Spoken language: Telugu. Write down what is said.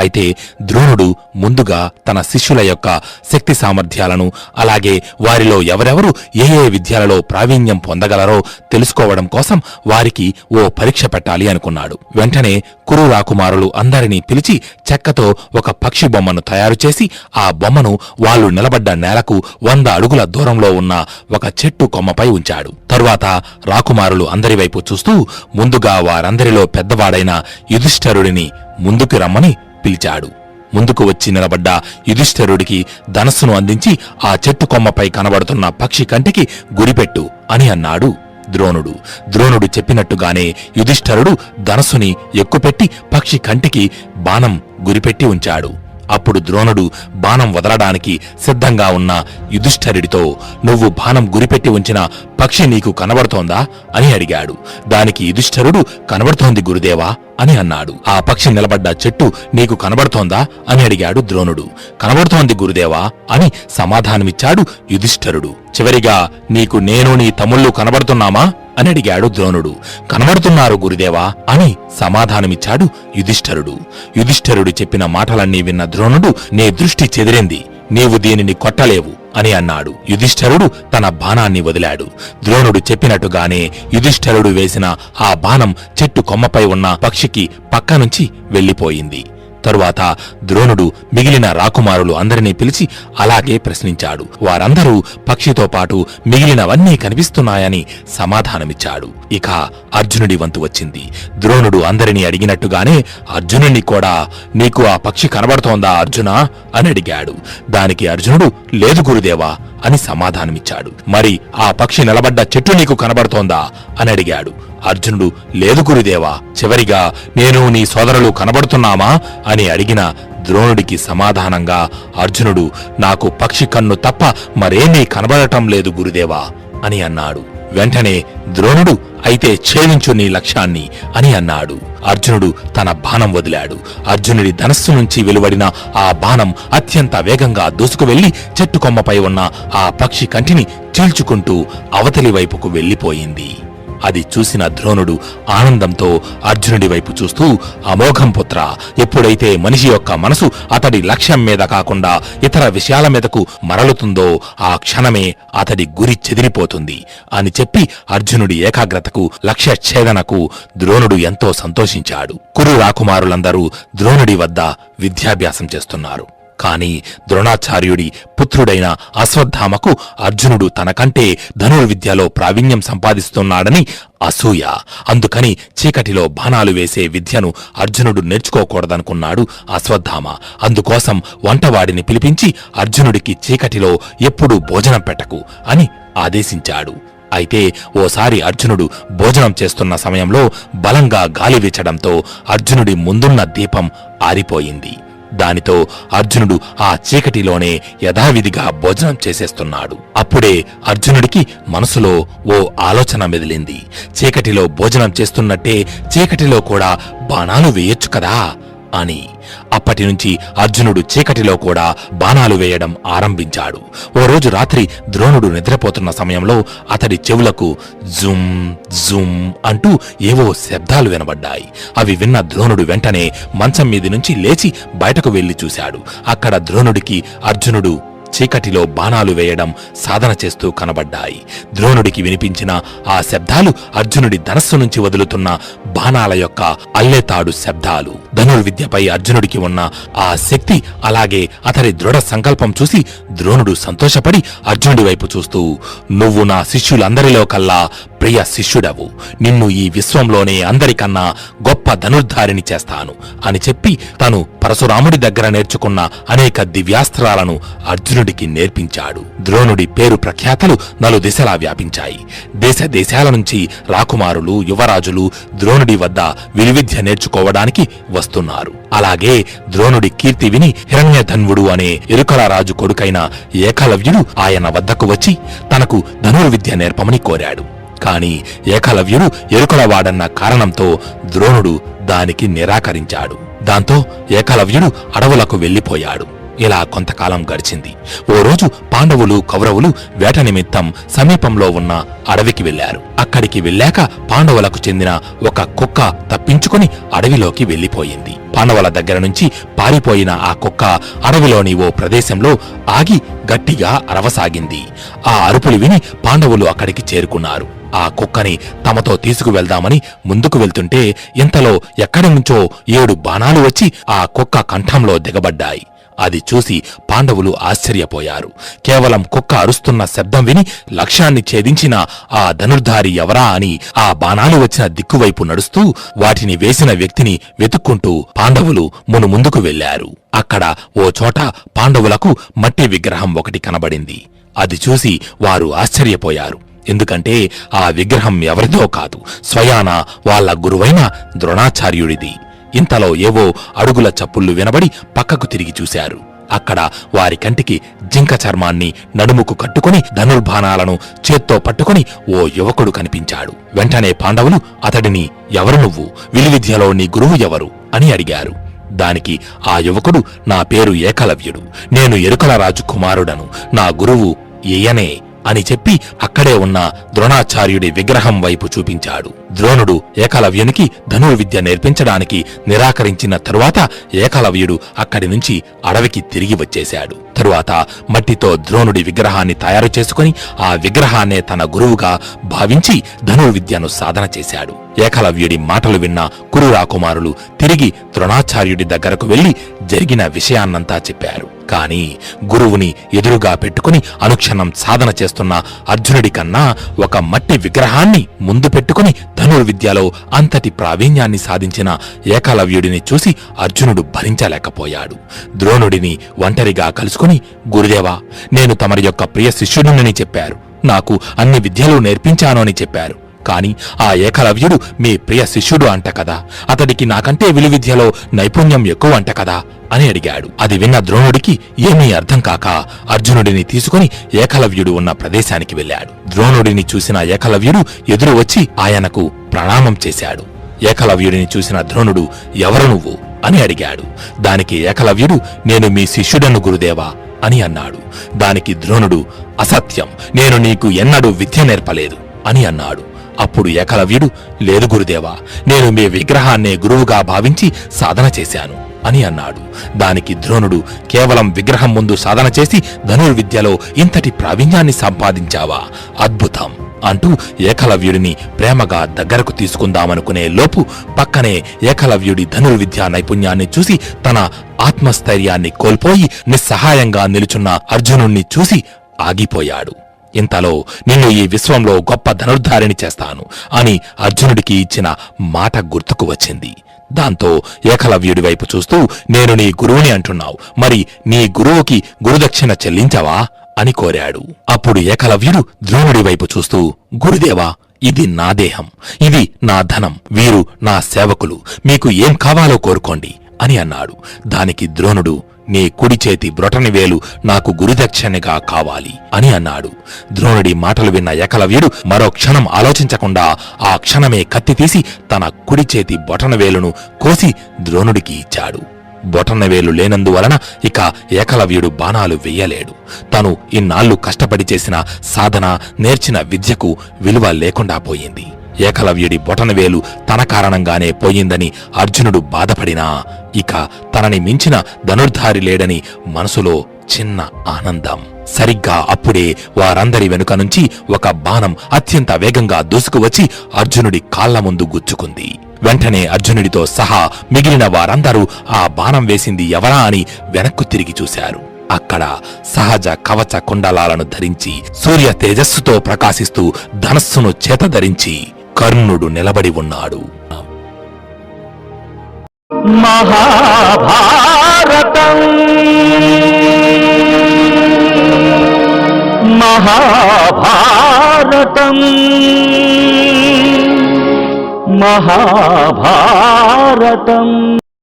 అయితే ద్రోణుడు ముందుగా తన శిష్యుల యొక్క శక్తి సామర్థ్యాలను, అలాగే వారిలో ఎవరెవరు ఏ ఏ విద్యలలో ప్రావీణ్యం పొందగలరో తెలుసుకోవడం కోసం వారికి ఓ పరీక్ష పెట్టాలి అనుకున్నాడు. వెంటనే కురు రాకుమారులు అందరినీ పిలిచి చెక్కతో ఒక పక్షి బొమ్మను తయారు చేసి ఆ బొమ్మను వాళ్లు నిలబడ్డ నేలకు 100 అడుగుల దూరంలో ఉన్న ఒక చెట్టు కొమ్మపై ఉంచాడు. తరువాత రాకుమారులు అందరి వైపు చూస్తూ ముందుగా వారందరిలో పెద్దవాడైన యుధిష్ఠిరుడిని ముందుకు రమ్మని పిలిచాడు. ముందుకు వచ్చి నిలబడ్డ యుధిష్ఠిరుడికి ధనస్సును అందించి ఆ చెట్టు కొమ్మపై కనబడుతున్న పక్షి కంటికి గురిపెట్టు అని అన్నాడు ద్రోణుడు. ద్రోణుడు చెప్పినట్టుగానే యుధిష్ఠిరుడు ధనస్సుని ఎక్కుపెట్టి పక్షి కంటికి బాణం గురిపెట్టి ఉంచాడు. అప్పుడు ద్రోణుడు బాణం వదలడానికి సిద్ధంగా ఉన్న యుధిష్ఠిరుడితో, నువ్వు బాణం గురిపెట్టి ఉంచిన పక్షి నీకు కనబడుతోందా అని అడిగాడు. దానికి యుధిష్ఠిరుడు, కనబడుతోంది గురుదేవా అని అన్నాడు. ఆ పక్షి నిలబడ్డ చెట్టు నీకు కనబడుతోందా అని అడిగాడు ద్రోణుడు. కనబడుతోంది గురుదేవా అని సమాధానమిచ్చాడు యుధిష్ఠిరుడు. చివరిగా, నీకు నేను నీ తమ్ముళ్ళు కనబడుతున్నామా అని అడిగాడు ద్రోణుడు. కనబడుతున్నారు గురుదేవా అని సమాధానమిచ్చాడు యుధిష్ఠిరుడు. యుధిష్ఠిరుడు చెప్పిన మాటలన్నీ విన్న ద్రోణుడు, నీ దృష్టి చెదిరింది, నీవు దీనిని కొట్టలేవు అని అన్నాడు. యుధిష్ఠిరుడు తన బాణాన్ని వదిలాడు. ద్రోణుడు చెప్పినట్టుగానే యుధిష్ఠిరుడు వేసిన ఆ బాణం చెట్టు కొమ్మపై ఉన్న పక్షికి పక్కనుంచి వెళ్లిపోయింది. తరువాత ద్రోణుడు మిగిలిన రాకుమారులు అందరినీ పిలిచి అలాగే ప్రశ్నించాడు. వారందరూ పక్షితో పాటు మిగిలినవన్నీ కనిపిస్తున్నాయని సమాధానమిచ్చాడు. ఇక అర్జునుడి వంతు వచ్చింది. ద్రోణుడు అందరినీ అడిగినట్టుగానే అర్జునుడిని కూడా, నీకు ఆ పక్షి కనబడుతోందా అర్జునా అని అడిగాడు. దానికి అర్జునుడు, లేదు గురుదేవా అని సమాధానమిచ్చాడు. మరి ఆ పక్షి నిలబడ్డ చెట్టు నీకు కనబడుతోందా అని అడిగాడు. అర్జునుడు, లేదు గురుదేవా. చివరిగా, నేను నీ సోదరులు కనబడుతున్నామా అని అడిగిన ద్రోణుడికి సమాధానంగా అర్జునుడు, నాకు పక్షి కన్ను తప్ప మరేమీ కనబడటం లేదు గురుదేవా అని అన్నాడు. వెంటనే ద్రోణుడు, అయితే ఛేదించు నీ లక్ష్యాన్ని అని అన్నాడు. అర్జునుడు తన బాణం వదిలాడు. అర్జునుడి ధనస్సు నుంచి వెలువడిన ఆ బాణం అత్యంత వేగంగా దూసుకువెళ్లి చెట్టు కొమ్మపై ఉన్న ఆ పక్షి కంటిని చీల్చుకుంటూ అవతలి వైపుకు వెళ్లిపోయింది. అది చూసిన ద్రోణుడు ఆనందంతో అర్జునుడి వైపు చూస్తూ, అమోఘం పుత్ర, ఎప్పుడైతే మనిషి యొక్క మనసు అతడి లక్ష్యం మీద కాకుండా ఇతర విషయాల మీదకు మరలుతుందో ఆ క్షణమే అతడి గురి చెదిరిపోతుంది అని చెప్పి అర్జునుడి ఏకాగ్రతకు, లక్ష్య ఛేదనకు ద్రోణుడు ఎంతో సంతోషించాడు. కురు రాకుమారులందరూ ద్రోణుడి వద్ద విద్యాభ్యాసం చేస్తున్నారు. కాని ద్రోణాచార్యుడి పుత్రుడైన అశ్వత్థామకు అర్జునుడు తనకంటే ధనుర్విద్యలో ప్రావీణ్యం సంపాదిస్తున్నాడని అసూయ. అందుకని చీకటిలో బాణాలు వేసే విద్యను అర్జునుడు నేర్చుకోకూడదనుకున్నాడు అశ్వత్థామ. అందుకోసం వంటవాడిని పిలిపించి అర్జునుడికి చీకటిలో ఎప్పుడూ భోజనం పెట్టకు అని ఆదేశించాడు. అయితే ఓసారి అర్జునుడు భోజనం చేస్తున్న సమయంలో బలంగా గాలి వీచడంతో అర్జునుడి ముందున్న దీపం ఆరిపోయింది. దానితో అర్జునుడు ఆ చీకటిలోనే యథావిధిగా భోజనం చేసేస్తున్నాడు. అప్పుడే అర్జునుడికి మనసులో ఓ ఆలోచన మెదిలింది. చీకటిలో భోజనం చేస్తున్నట్టే చీకటిలో కూడా బాణాలు వేయొచ్చు కదా అని. అప్పటినుంచి అర్జునుడు చీకటిలో కూడా బాణాలు వేయడం ఆరంభించాడు. ఓ రోజు రాత్రి ద్రోణుడు నిద్రపోతున్న సమయంలో అతడి చెవులకు జుమ్ జుమ్ అంటూ ఏవో శబ్దాలు వినబడ్డాయి. అవి విన్న ద్రోణుడు వెంటనే మంచం మీది నుంచి లేచి బయటకు వెళ్లి చూశాడు. అక్కడ ద్రోణుడికి అర్జునుడు చీకటిలో బాణాలు వేయడం సాధన చేస్తూ కనబడ్డాయి. ద్రోణుడికి వినిపించిన ఆ శబ్దాలు అర్జునుడి ధనస్సు నుంచి వదులుతున్న బాణాల యొక్క అల్లెతాడు శబ్దాలు. ధనుర్విద్యపై అర్జునుడికి ఉన్న ఆ శక్తి, అలాగే అతడి దృఢ సంకల్పం చూసి ద్రోణుడు సంతోషపడి అర్జునుడి వైపు చూస్తూ, నువ్వు నా శిష్యులందరిలో కల్లా ప్రియ శిష్యుడవు, నిన్ను ఈ విశ్వంలోనే అందరికన్నా గొప్ప ధనుర్ధారిని చేస్తాను అని చెప్పి తను పరశురాముడి దగ్గర నేర్చుకున్న అనేక దివ్యాస్త్రాలను అర్జునుడికి నేర్పించాడు. ద్రోణుడి పేరు ప్రఖ్యాతలు నలుదిశలా వ్యాపించాయి. దేశ దేశాల నుంచి రాకుమారులు, యువరాజులు ద్రోణుడి వద్ద విలువిద్య నేర్చుకోవడానికి వస్తున్నారు. అలాగే ద్రోణుడి కీర్తి విని హిరణ్యధన్వుడు అనే ఎరుకల రాజు కొడుకైన ఏకలవ్యుడు ఆయన వద్దకు వచ్చి తనకు ధనుర్విద్య నేర్పమని కోరాడు. కాని ఏకలవ్యుడు ఎరుకలవాడన్న కారణంతో ద్రోణుడు దానికి నిరాకరించాడు. దాంతో ఏకలవ్యుడు అడవులకు వెళ్లిపోయాడు. ఇలా కొంతకాలం గడిచింది. ఓ రోజు పాండవులు కౌరవులు వేట నిమిత్తం సమీపంలో ఉన్న అడవికి వెళ్లారు. అక్కడికి వెళ్ళాక పాండవులకు చెందిన ఒక కుక్క తప్పించుకుని అడవిలోకి వెళ్లిపోయింది. పాండవుల దగ్గర నుంచి పారిపోయిన ఆ కుక్క అడవిలోని ఓ ప్రదేశంలో ఆగి గట్టిగా అరవసాగింది. ఆ అరుపులు విని పాండవులు అక్కడికి చేరుకున్నారు. ఆ కుక్కని తమతో తీసుకువెళ్దామని ముందుకు వెళ్తుంటే ఇంతలో ఎక్కడి నుంచో 7 బాణాలు వచ్చి ఆ కుక్క కంఠంలో దిగబడ్డాయి. అది చూసి పాండవులు ఆశ్చర్యపోయారు. కేవలం కుక్క అరుస్తున్న శబ్దం విని లక్ష్యాన్ని ఛేదించిన ఆ ధనుర్ధారి ఎవరా అని ఆ బాణాలు వచ్చిన దిక్కువైపు నడుస్తూ వాటిని వేసిన వ్యక్తిని వెతుక్కుంటూ పాండవులు ముందుకు వెళ్లారు. అక్కడ ఓ చోట పాండవులకు మట్టి విగ్రహం ఒకటి కనబడింది. అది చూసి వారు ఆశ్చర్యపోయారు. ఎందుకంటే ఆ విగ్రహం ఎవరిదో కాదు, స్వయాన వాళ్ల గురువైన ద్రోణాచార్యుడిది. ఇంతలో ఏవో అడుగుల చప్పుళ్లు వినబడి పక్కకు తిరిగి చూశారు. అక్కడ వారి కంటికి జింక చర్మాన్ని నడుముకు కట్టుకుని ధనుర్బాణాలను చేత్తో పట్టుకుని ఓ యువకుడు కనిపించాడు. వెంటనే పాండవులు అతడిని, ఎవరు నువ్వు? విలువిద్యలో నీ గురువు ఎవరు అని అడిగారు. దానికి ఆ యువకుడు, నా పేరు ఏకలవ్యుడు, నేను ఎరుకల రాజు కుమారుడను, నా గురువు ఈయనే అని చెప్పి అక్కడే ఉన్న ద్రోణాచార్యుడి విగ్రహం వైపు చూపించాడు. ద్రోణుడు ఏకలవ్యునికి ధనుర్విద్య నేర్పించడానికి నిరాకరించిన తరువాత ఏకలవ్యుడు అక్కడి నుంచి అడవికి తిరిగి వచ్చేశాడు. తరువాత మట్టితో ద్రోణుడి విగ్రహాన్ని తయారు చేసుకుని ఆ విగ్రహాన్నే తన గురువుగా భావించి ధనుర్విద్యను సాధన చేశాడు. ఏకలవ్యుడి మాటలు విన్న కురు రాకుమారులు తిరిగి ద్రోణాచార్యుడి దగ్గరకు వెళ్లి జరిగిన విషయాన్నంతా చెప్పారు. కాని గురువుని ఎదురుగా పెట్టుకుని అనుక్షణం సాధన చేస్తున్న అర్జునుడి కన్నా ఒక మట్టి విగ్రహాన్ని ముందు పెట్టుకుని ధనుర్విద్యలో అంతటి ప్రావీణ్యాన్ని సాధించిన ఏకలవ్యుడిని చూసి అర్జునుడు భరించలేకపోయాడు. ద్రోణుడిని ఒంటరిగా కలుసుకుని, గురుదేవా, నేను తమరి యొక్క ప్రియ శిష్యుడినని చెప్పారు. నాకు అన్ని విద్యలు నేర్పించాను అని చెప్పారు. కాని ఆ ఏకలవ్యుడు మీ ప్రియ శిష్యుడు అంట కదా, అతడికి నాకంటే విలువిద్యలో నైపుణ్యం ఎక్కువ అంట కదా అని అడిగాడు. అది విన్న ద్రోణుడికి ఏమీ అర్థం కాక అర్జునుడిని తీసుకుని ఏకలవ్యుడు ఉన్న ప్రదేశానికి వెళ్ళాడు. ద్రోణుడిని చూసిన ఏకలవ్యుడు ఎదురు వచ్చి ఆయనకు ప్రణామం చేశాడు. ఏకలవ్యుడిని చూసిన ద్రోణుడు, ఎవరు నువ్వు అని అడిగాడు. దానికి ఏకలవ్యుడు, నేను మీ శిష్యుడను గురుదేవా అని అన్నాడు. దానికి ద్రోణుడు, అసత్యం, నేను నీకు ఎన్నడూ విద్య నేర్పలేదు అని అన్నాడు. అప్పుడు ఏకలవ్యుడు, లేదు గురుదేవా, నేను మీ విగ్రహాన్నే గురువుగా భావించి సాధన చేశాను అని అన్నాడు. దానికి ద్రోణుడు, కేవలం విగ్రహం ముందు సాధన చేసి ధనుర్విద్యలో ఇంతటి ప్రావీణ్యాన్ని సంపాదించావా, అద్భుతం అంటూ ఏకలవ్యుడిని ప్రేమగా దగ్గరకు తీసుకుందామనుకునే లోపు పక్కనే ఏకలవ్యుడి ధనుర్విద్యా నైపుణ్యాన్ని చూసి తన ఆత్మస్థైర్యాన్ని కోల్పోయి నిస్సహాయంగా నిలుచున్న అర్జునుణ్ణి చూసి ఆగిపోయాడు. ఇంతలో నిన్ను ఈ విశ్వంలో గొప్ప ధనుర్ధారిని చేస్తాను అని అర్జునుడికి ఇచ్చిన మాట గుర్తుకు వచ్చింది. దాంతో ఏకలవ్యుడి వైపు చూస్తూ, నేను నీ గురువుని అంటున్నావు, మరి నీ గురువుకి గురుదక్షిణ చెల్లించవా అని కోరాడు. అప్పుడు ఏకలవ్యుడు ద్రోణుడి వైపు చూస్తూ, గురుదేవా, ఇది నా దేహం, ఇది నా ధనం, వీరు నా సేవకులు, మీకు ఏం కావాలో కోరుకోండి అని అన్నాడు. దానికి ద్రోణుడు, నీ కుడి చేతి బ్రొటనవేలు నాకు గురుదక్షిణగా కావాలి అని అన్నాడు. ద్రోణుడి మాటలు విన్న ఏకలవ్యుడు మరో క్షణం ఆలోచించకుండా ఆ క్షణమే కత్తి తీసి తన కుడి చేతి బొటనవేలును కోసి ద్రోణుడికి ఇచ్చాడు. బొటనవేలు లేనందువలన ఇక ఏకలవ్యుడు బాణాలు వెయ్యలేడు. తను ఇన్నాళ్లు కష్టపడి చేసిన సాధన, నేర్చిన విద్యకు విలువ లేకుండా పోయింది. ఏకలవ్యుడి బొటనవేలు తన కారణంగానే పోయిందని అర్జునుడు బాధపడినా ఇక తనని మించిన ధనుర్ధారి లేడని మనసులో చిన్న ఆనందం. సరిగ్గా అప్పుడే వారందరి వెనుక నుంచి ఒక బాణం అత్యంత వేగంగా దూసుకువచ్చి అర్జునుడి కాళ్ల ముందు గుచ్చుకుంది. వెంటనే అర్జునుడితో సహా మిగిలిన వారందరూ ఆ బాణం వేసింది ఎవరా అని వెనక్కు తిరిగి చూశారు. అక్కడ సహజ కవచ కుండలాలను ధరించి సూర్య తేజస్సుతో ప్రకాశిస్తూ ధనస్సును చేత ధరించి కర్ణుడు నిలబడి ఉన్నాడు. మహాభారతం మహాభారతం మహాభారతం